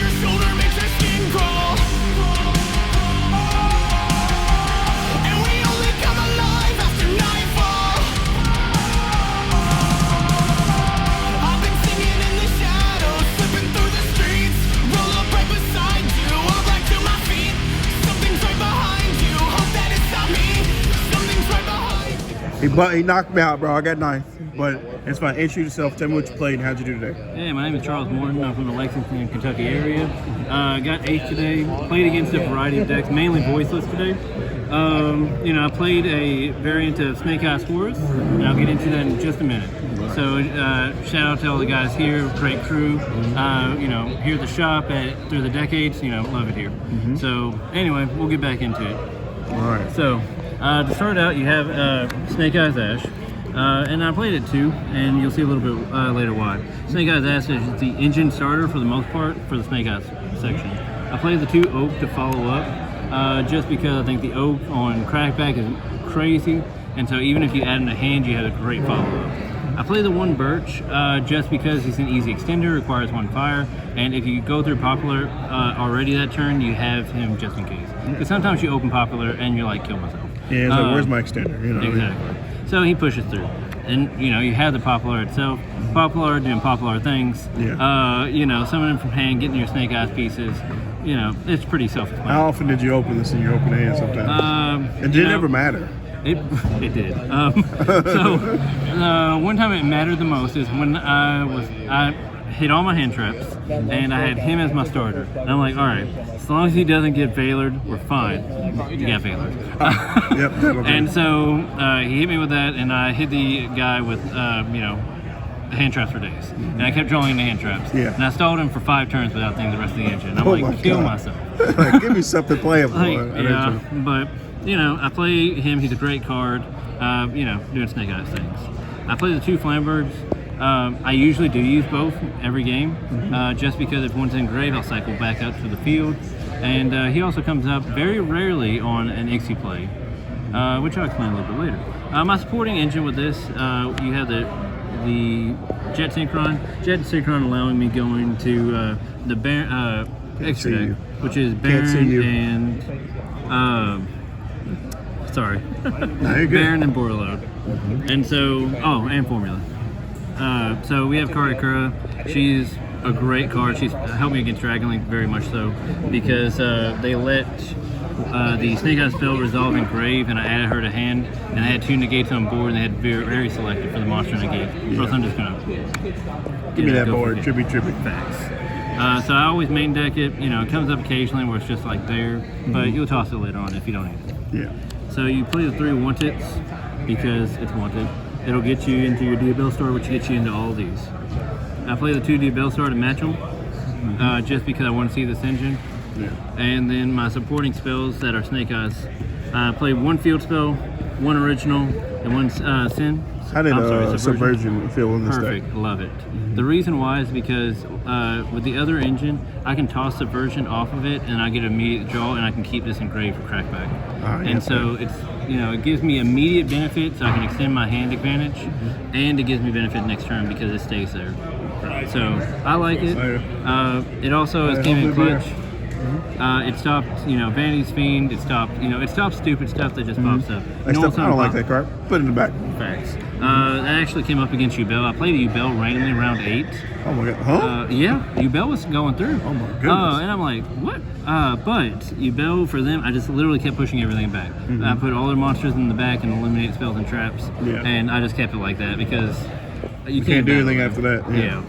your shoulder makes your skin crawl. And we only come alive after nightfall. I've been singing in the shadows, slipping through the streets. Roll up right beside you, I'll right to my feet. Something's right behind you, hope that it's not me. Something's right behind you. He knocked me out, bro. I got ninth. But it's fine. Introduce yourself. Tell me what you played and how'd you do today. Hey, my name is Charles Morton. I'm from the Lexington, Kentucky area. Got 8th today. Played against a variety of decks, mainly voiceless today. I played a variant of Snake Eyes Horus, and I'll get into that in just a minute. So shout out to all the guys here, great crew. Here at the shop through the decades, love it here. So anyway, we'll get back into it. All right. So to start out, you have Snake Eyes Ash. And I played it too, and you'll see a little bit later why. Snake Eyes Ash is the engine starter for the most part for the Snake Eyes section. I played the 2 oak to follow up, just because I think the oak on crackback is crazy, and so even if you add in a hand, you have a great follow-up. I played the 1 birch just because he's an easy extender, requires 1 fire, and if you go through popular already that turn, you have him just in case. Because sometimes you open popular and you're like, kill myself. Yeah, it's like, where's my extender? Exactly. So he pushes through. And, you have the popular itself. Popular doing popular things. Yeah. Summoning from hand, getting your Snake Eyes pieces. It's pretty self-explanatory. How often did you open this in your open hand sometimes? It didn't ever matter. It did. One time it mattered the most is when I hit all my hand traps, and I had him as my starter. And I'm like, all right, as long as he doesn't get Veilered, we're fine. You got Veilered. Yep. Okay. And so he hit me with that, and I hit the guy with, hand traps for days. And I kept drawing the hand traps. Yeah. And I stalled him for 5 turns without thinking the rest of the engine. I'm my kill God. myself. Like, give me something playable. But I play him. He's a great card. Doing Snake Eyes things. I play the 2 Flambirds. I usually do use both every game, just because if one's in grave, I'll cycle back out to the field. And he also comes up very rarely on an Ixie play, which I'll explain a little bit later. My supporting engine with this, you have the Jet Synchron allowing me going to the Baron, extra deck, which is Baron and sorry, Baron and Borreload. And so, and Formula. So we have Karakura. She's a great card. She's helped me against Dragon Link very much so, because they let the Snake Eyes spell resolve in grave, and I added her to hand, and I had 2 negates on board, and they had very, very selective for the monster negate. So I'm just gonna give me that board. Trippy. Facts. So I always main deck it. It comes up occasionally where it's just like there, but you'll toss it later on if you don't need it. Yeah. So you play the 3 Wanteds because it's wanted. It'll get you into your Diabell Star, which gets you into all of these. I play the 2 Diabell Star to match them, just because I want to see this engine. Yeah. And then my supporting spells that are Snake Eyes. I play 1 field spell, 1 original, and 1 Sin. How did Subversion feel in this deck? Perfect, love it. The reason why is because with the other engine, I can toss Subversion off of it, and I get immediate draw, and I can keep this engraved for crackback. So it's it gives me immediate benefit, so I can extend my hand advantage, and it gives me benefit next turn because it stays there. So I like it. It also is came in clutch. It stopped, Vanity's Fiend. It stopped stupid stuff that just pops up. I don't like that card. Put it in the back. Facts. That actually came up against Ubel. I played a Ubel randomly round 8. Oh my God. Huh? Yeah, Ubel was going through. Oh my goodness. And I'm like, what? But Ubel, for them, I just literally kept pushing everything back. I put all their monsters in the back and eliminate spells and traps. Yeah. And I just kept it like that because you can't do anything after that. Yeah.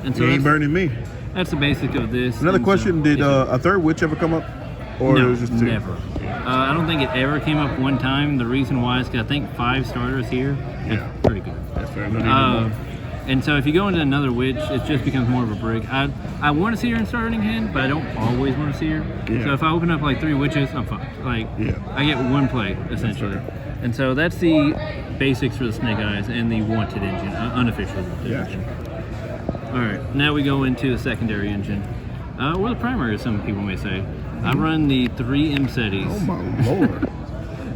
And so you ain't burning me. That's the basic of this. Another question, did a 3rd witch ever come up? Or no, it was just 2? Never. I don't think it ever came up one time. The reason why is because I think 5 starters here. It's pretty good. That's fair. And so if you go into another witch, it just becomes more of a brick. I want to see her in starting hand, but I don't always want to see her. Yeah. So if I open up like 3 witches, I'm fine. I get 1 play, essentially. And so that's the basics for the Snake Eyes and the wanted engine, unofficial wanted engine. All right, now we go into the secondary engine, or the primary, as some people may say. I run the 3 M-Setis. Oh my lord.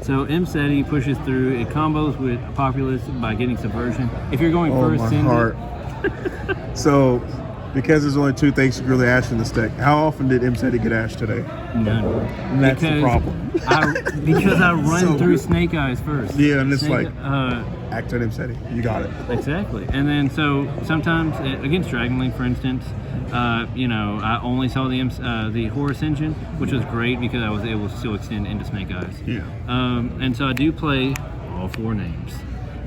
So M-Seti pushes through, it combos with Populous by getting Subversion. If you're going first, my heart. So Because there's only two things you can really ash in this deck. How often did M-City get ashed today? None. And that's the problem. Because I run So through good. Snake Eyes first. Yeah, and it's Snake- act on M-City. You got it. Exactly. And then so sometimes against Dragon Link, for instance, I only saw the Horus engine, which was great because I was able to still extend into Snake Eyes. Yeah. And so I do play all 4 names.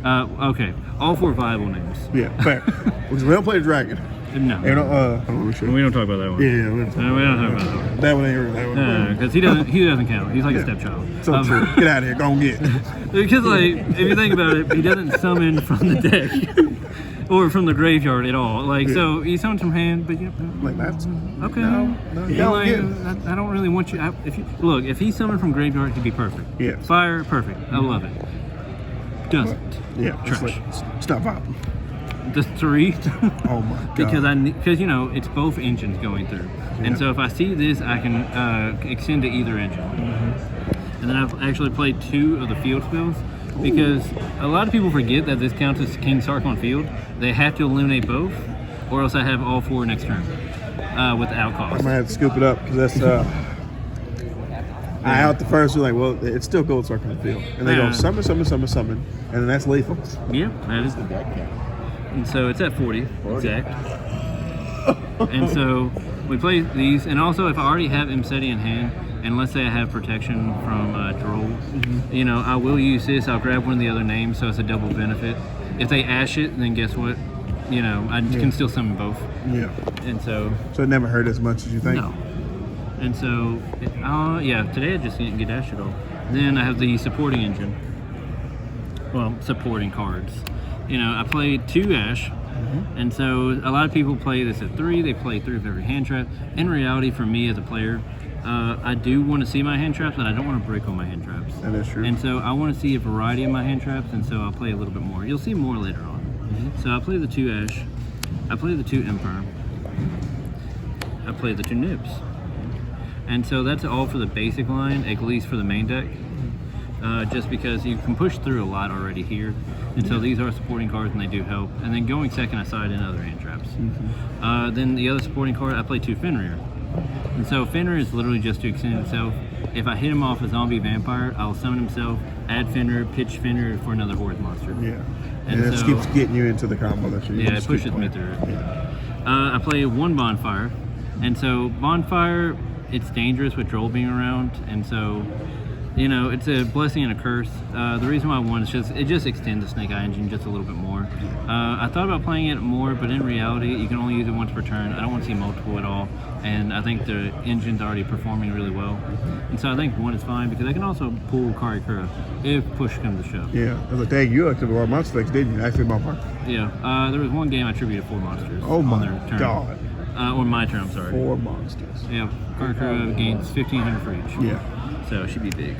Okay, all 4 viable names. Yeah, fair. Because we don't play the dragon. No. You know, hold on, let me show you. We don't talk about that one. Yeah, we don't talk We don't talk about that one. that one ain't real. That one. No, because he doesn't count. He's like a stepchild. So true. Get out of here. Go and get. Because like, if you think about it, he doesn't summon from the deck or from the graveyard at all. Like, so he summons from hand, but Like that's okay. No, you don't Like, get it. I don't really want you. If he summoned from graveyard, he'd be perfect. Yeah. Fire, perfect. I love it. Doesn't. Yeah. It's Trash. like, stop vibing. Just 3. Oh my god. Because it's both engines going through, and so if I see this, I can extend to either engine. And then I've actually played 2 of the field spells because a lot of people forget that this counts as King Sark on field. They have to eliminate both, or else I have all 4 next turn without cost. I'm gonna have to scoop it up because that's I out the first. We're like, well, it's still gold circle in the field, and they go summon, and then that's lethal. Yeah, that is the deck. And so it's at 40 exact. And so we play these, and also if I already have M-City in hand, and let's say I have protection from Droll, I will use this. I'll grab one of the other names, so it's a double benefit. If they ash it, then guess what? I can still summon both. Yeah. And so it never hurt as much as you think. no. And so, today I just didn't get ashed at all. Then I have the supporting engine. Well, supporting cards. I played 2 ash, and so a lot of people play this at 3. They play 3 of every hand trap. In reality, for me as a player, I do want to see my hand traps, but I don't want to break all my hand traps. That is true. And so I want to see a variety of my hand traps, and so I'll play a little bit more. You'll see more later on. So I play the 2 ash. I play the 2 emperor. I play the 2 nibs. And so that's all for the basic line, at least for the main deck. Just because you can push through a lot already here. And so these are supporting cards and they do help. And then going second, I side in other hand traps. Then the other supporting card, I play 2 Fenrir. And so Fenrir is literally just to extend itself. If I hit him off a zombie vampire, I'll summon himself, add Fenrir, pitch Fenrir for another Horus monster. Yeah. And it just so- keeps getting you into the combo that you Yeah, it pushes me through it. Yeah. I play 1 bonfire. And so bonfire, it's dangerous with Droll being around. And so it's a blessing and a curse. The reason why I won is it just extends the Snake Eye engine just a little bit more. I thought about playing it more, but in reality, you can only use it once per turn. I don't want to see multiple at all, and I think the engine's already performing really well. And so I think 1 is fine because I can also pull Karikura if push comes to shove. Yeah. I was like, dang, you actually were monster decks, didn't you? Actually, my Yeah. There was one game I attributed 4 monsters. Oh on my their turn. god. Or my turn, I'm sorry. 4 monsters. Yeah, Karikura gains 1,500 for each. Yeah. So it should be big.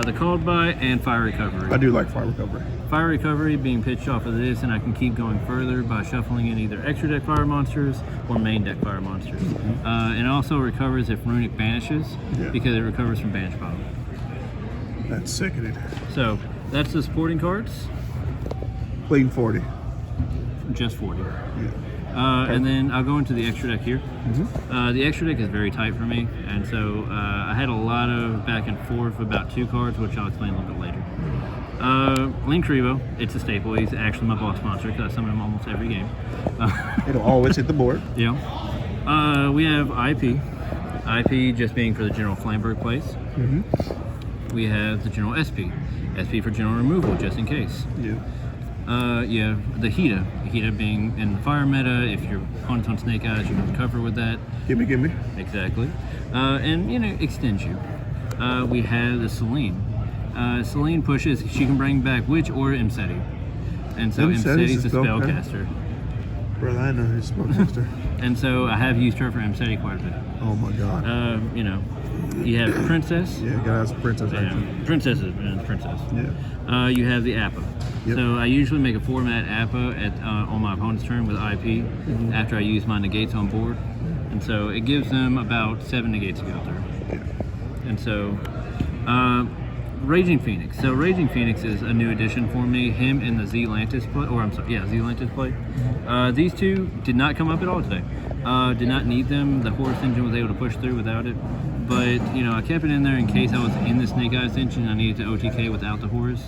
The called by and fire recovery. I do like fire recovery. Fire recovery being pitched off of this, and I can keep going further by shuffling in either extra deck fire monsters or main deck fire monsters. And also recovers if Runic banishes, because it recovers from banish pile. That's sickening. So that's the supporting cards, Clean 40. just 40. Yeah. And then I'll go into the extra deck here. The extra deck is very tight for me, and so I had a lot of back and forth about 2 cards, which I'll explain a little bit later. Linkrevo, it's a staple. He's actually my boss monster because I summon him almost every game. It'll always hit the board. Yeah. We have IP. IP just being for the general Flamberg place. We have the general SP. SP for general removal, just in case. Yeah. The Hita. Hita being in the fire meta, if your opponent's on Snake Eyes, you can recover with that. Give me. Exactly. And, extends you. We have the Celine. Celine pushes, she can bring back Witch or M-City. And so M-City's the spellcaster. Brother, I know his spellcaster. And so I have used her for M-City quite a bit. Oh my god. You have Princess. Yeah, gotta have some princess action. Princess. Yeah. You have the Appa. Yep. So I usually make a 4-mat Appa on my opponent's turn with IP after I use my negates on board. And so it gives them about 7 negates to go through. Yeah. And so Raging Phoenix. So Raging Phoenix is a new addition for me. Him and the Zealantis play, Zealantis play. These 2 did not come up at all today. Did not need them. The Horus engine was able to push through without it. But, I kept it in there in case I was in the Snake Eyes engine and I needed to OTK without the Horus.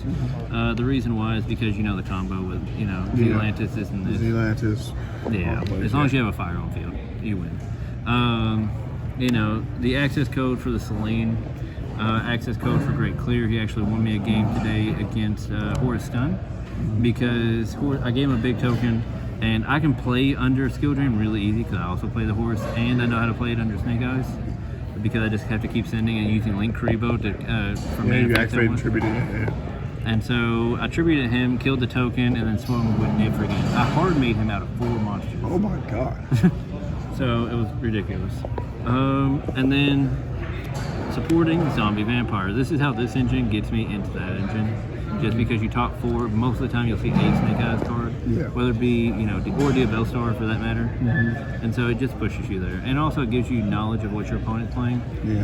The reason why is because, the combo with, Zealantis, this and this. Zealantis. Yeah, as long as you have a fire on field, you win. The access code for the Selene, access code for Great Clear, he actually won me a game today against Horus Stun because I gave him a big token. And I can play under Skill Drain really easy because I also play the Horus and I know how to play it under Snake Eyes because I just have to keep sending and using Link Karibo to you activate attributed. Yeah. And so I attributed him, killed the token, and then swung with Nib for again. I hard made him out of 4 monsters. Oh my god. So it was ridiculous. And then supporting Zombie Vampire. This is how this engine gets me into that engine. Just because you top 4, most of the time you'll see a Snake Eyes card, whether it be, or Diabellstar for that matter. And so it just pushes you there. And also it gives you knowledge of what your opponent's playing.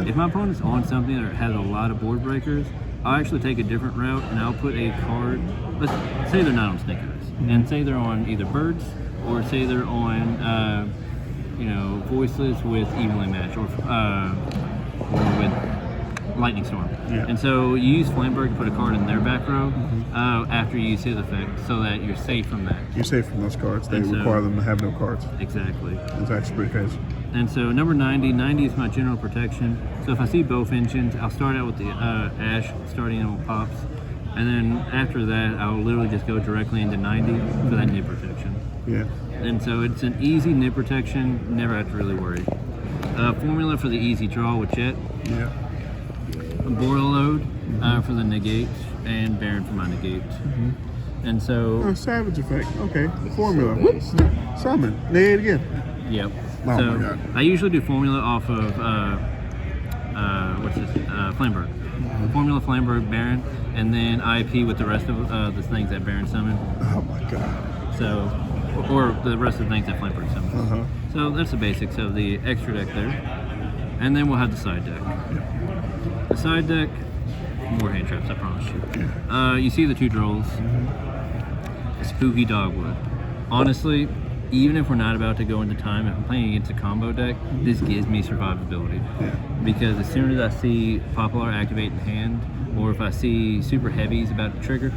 If my opponent's on something that has a lot of board breakers, I'll actually take a different route and I'll put a card, let's say they're not on Snake Eyes, and say they're on either Birds, or say they're on, Voiceless with Evenly Match, or with Lightning Storm. And so you use Flamberg to put a card in their back row after you use his effect so that you're safe from that. You're safe from those cards. They require them to have no cards. Exactly. That's actually pretty crazy. And so number 90 is my general protection. So if I see both engines, I'll start out with the Ash, starting in with Pops. And then after that, I'll literally just go directly into 90 for that nib protection. And so it's an easy nib protection, never have to really worry. Formula for the easy draw with Chet. Boil load for the negates, and Baron for my negates. And so Savage effect. Okay. Formula. Whoops. Summon. Negate again. Yep. Oh so my god. I usually do formula off of Flamberg. Formula Flamberg Baron, and then IP with the rest of the things that Baron summoned. Oh my god. So, or the rest of the things that Flamberg summoned. So that's the basics of the extra deck there. And then we'll have the side deck. The side deck, more hand traps, I promise you. You see the 2 Drolls. Spooky Dogwood. Honestly, even if we're not about to go into time, if I'm playing against a combo deck, this gives me survivability. Because as soon as I see Popular activate in hand, or if I see super heavies about to trigger,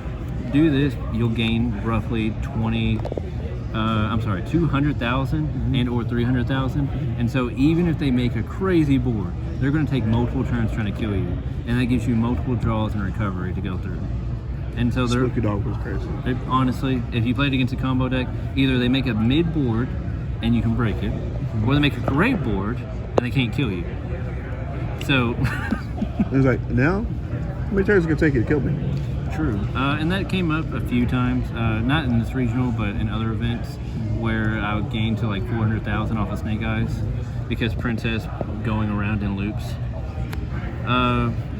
do this, you'll gain roughly 200,000 and or 300,000. And so even if they make a crazy board, they're going to take multiple turns trying to kill you, and that gives you multiple draws and recovery to go through. And so they're Spooky Dog was crazy. Honestly, if you played against a combo deck, either they make a mid board and you can break it, or they make a great board and they can't kill you. So it's like, now how many turns is it gonna take you to kill me? True. And that came up a few times, not in this regional, but in other events where I would gain to like 400,000 off of Snake Eyes because Princess going around in loops.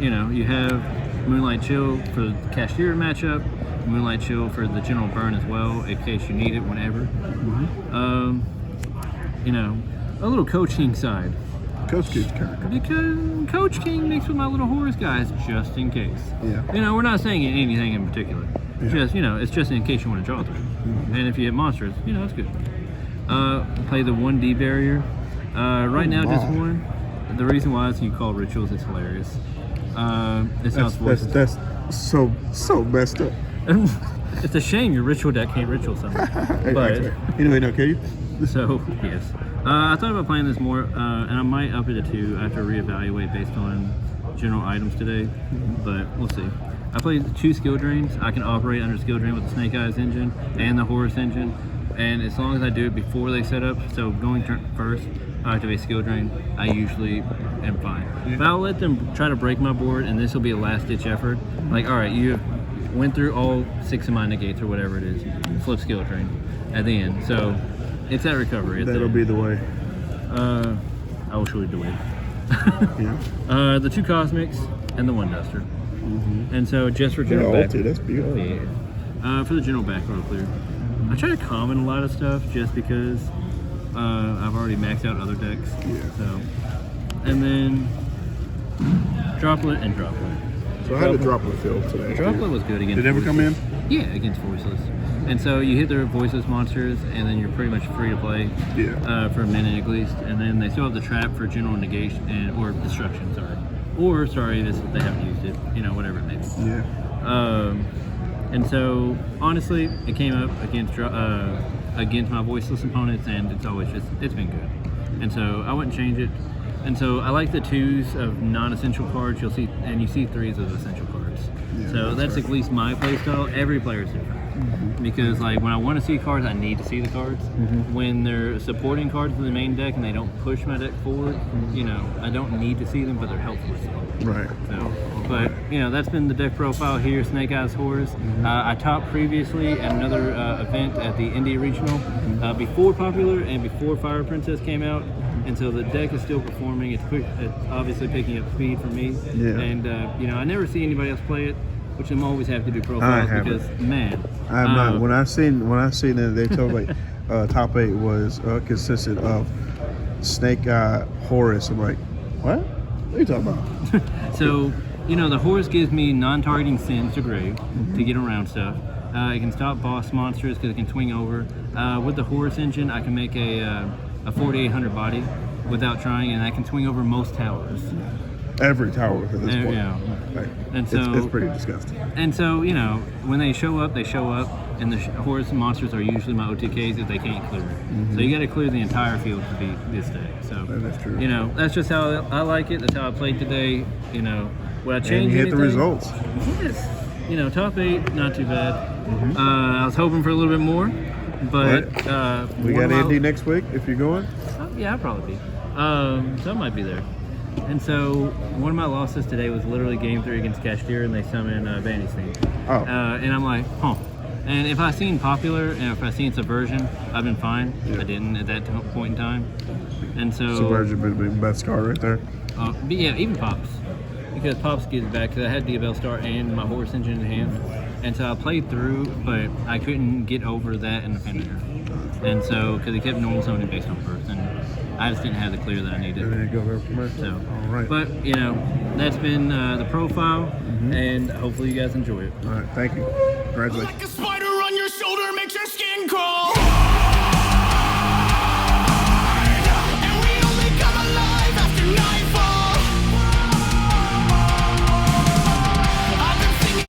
You have Moonlight Chill for the Cashier matchup, Moonlight Chill for the General Burn as well, in case you need it whenever. A little Coach King side. Coach King's character. Because Coach King mixed with my little Horus guys, just in case. We're not saying anything in particular. Just, it's just in case you want to draw through. And if you hit monsters, it's good. Play the 1D barrier. Right now, just one. The reason why is you call rituals, it's hilarious. It sounds that's so messed up. It's a shame your ritual deck can't ritual summon. But can you? So yes, I thought about playing this more, and I might up it to 2 after reevaluate based on general items today. But we'll see. I played 2 skill drains. I can operate under skill drain with the Snake Eyes engine and the Horus engine, and as long as I do it before they set up, so going turn first, I activate skill drain, I usually am fine. But I'll let them try to break my board, and this will be a last-ditch effort. Like, all right, you went through all 6 of my negates or whatever it is, flip skill drain at the end. So it's that recovery. That'll be the way. I will show you the way. The 2 Cosmics and the 1 Duster. And so just for general back, that's beautiful. for the general back row clear. I try to common a lot of stuff just because I've already maxed out other decks. So, and then Droplet and Droplet. So how did Droplet feel today? Droplet was good against. Did it ever come in? Yeah, against Voiceless. And so you hit their voiceless monsters, and then you're pretty much free to play for a minute at least. And then they still have the trap for general negation or destruction, sorry, they haven't used it, whatever it may be. Yeah. And so honestly, it came up against my voiceless opponents, and it's been good. And so I wouldn't change it. And so I like the 2s of non-essential cards. You see 3s of essential cards. Yeah, so that's at least my play style. Every player is different. Because like when I want to see cards, I need to see the cards. When they're supporting cards in the main deck and they don't push my deck forward, I don't need to see them, but they're helpful. Right. So, but that's been the deck profile here. Snake Eyes Horus. I topped previously at another event at the India Regional before Popular and before Fire Princess came out, and so the deck is still performing. It's obviously picking up speed for me. Yeah. And I never see anybody else play it, which I'm always happy to do profiles because man, I'm not. When I seen it, they told me top 8 was consisted of Snake Eye Horus. I'm like, what? What are you talking about? So, the Horus gives me non-targeting sins to grave to get around stuff. It can stop boss monsters because it can swing over. With the Horus engine, I can make a 4800 body without trying, and I can swing over most towers. Every tower at this point. Yeah. Like, And so it's pretty disgusting. And so, when they show up, and the Horus monsters are usually my OTKs if they can't clear it. So you got to clear the entire field to beat this deck. So That's true. that's just how I like it. That's how I played today. Would I change And you hit anything? the results. Yes. Top 8, not too bad. I was hoping for a little bit more, but We got Indy next week if you're going. Yeah, I'll probably be. So I might be there. And so one of my losses today was literally game 3 against Cashier, and they summoned Vanity Sneak. Oh. And I'm like, huh. And if I seen Popular and if I seen Subversion, I've been fine. Yeah. I didn't at that point in time. And so Subversion would be the best card right there. but yeah, even Pops, because Pops gets back because I had Diabell Star and my Horus engine in hand, and so I played through, but I couldn't get over that in the finisher. And so because he kept normal summoning based on first, and I just didn't have the clear that I needed. And then go there from there. So, all right. But that's been the profile, and hopefully you guys enjoy it. All right. Thank you. Congratulations. Like a spider.